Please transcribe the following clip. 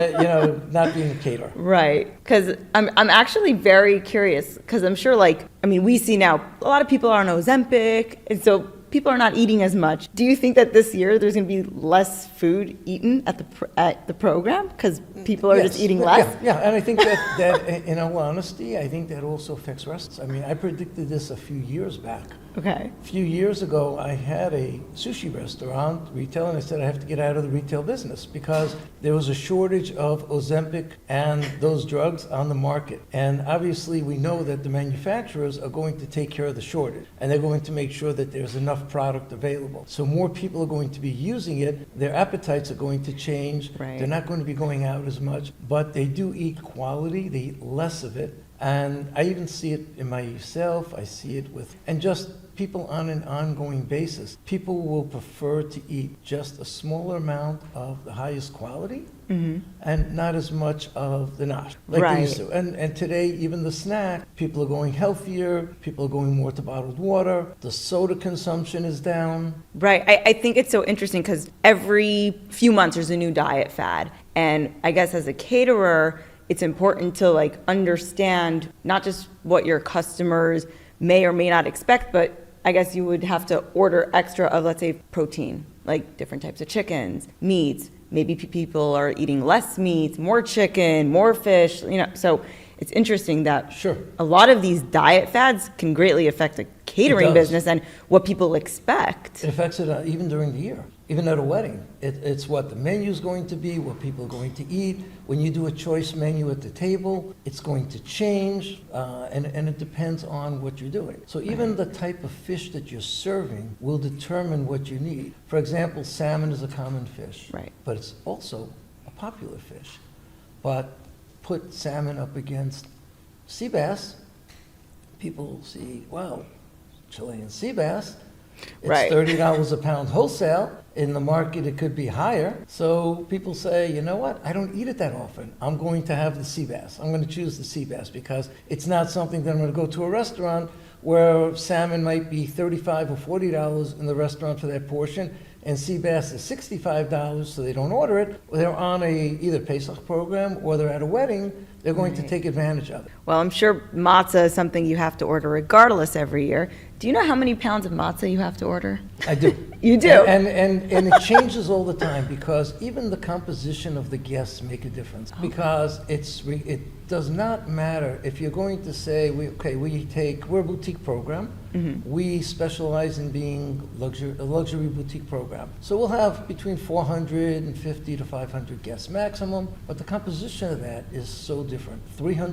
not being a caterer. Right, because I'm actually very curious, because I'm sure, we see now a lot of people are on Ozempic, and so people are not eating as much. Do you think that this year there's going to be less food eaten at the program because people are just eating less? Yeah, and I think that in all honesty, I think that also affects restaurants. I predicted this a few years back. Okay. A few years ago, I had a sushi restaurant, retail, and I said I have to get out of the retail business because there was a shortage of Ozempic and those drugs on the market. And obviously, we know that the manufacturers are going to take care of the shortage, and they're going to make sure that there's enough product available. So more people are going to be using it, their appetites are going to change, Right. They're not going to be going out as much, but they do eat quality, they eat less of it. And I even see it in myself, I see it with, and just people on an ongoing basis. People will prefer to eat just a smaller amount of the highest quality and not as much of the not, like they used to. And today, even the snack, people are going healthier, people are going more to bottled water, the soda consumption is down. Right. I think it's so interesting because every few months there's a new diet fad. And I guess as a caterer, it's important to understand not just what your customers may or may not expect, but I guess you would have to order extra of, let's say, protein, like different types of chickens, meats. Maybe people are eating less meat, more chicken, more fish, So it's interesting that a lot of these diet fads can greatly affect the catering business and what people expect. It affects it even during the year. Even at a wedding, it's what the menu is going to be, what people are going to eat. When you do a choice menu at the table, it's going to change, and it depends on what you're doing. So even the type of fish that you're serving will determine what you need. For example, salmon is a common fish, but it's also a popular fish. But put salmon up against sea bass, people see, wow, Chilean sea bass. It's $30 a pound wholesale. In the market, it could be higher. So people say, you know what? I don't eat it that often. I'm going to have the sea bass. I'm going to choose the sea bass because it's not something that I'm going to go to a restaurant where salmon might be $35 or $40 in the restaurant for that portion, and sea bass is $65, so they don't order it. Or they're on either Pesach program or they're at a wedding. They're going to take advantage of it. Well, I'm sure matzah is something you have to order regardless every year. Do you know how many pounds of matzah you have to order? I do. You do? And it changes all the time because even the composition of the guests make a difference. Because it does not matter if you're going to say, we're a boutique program. We specialize in being a luxury boutique program. So we'll have between 450 to 500 guests maximum, but the composition of that is so different. 300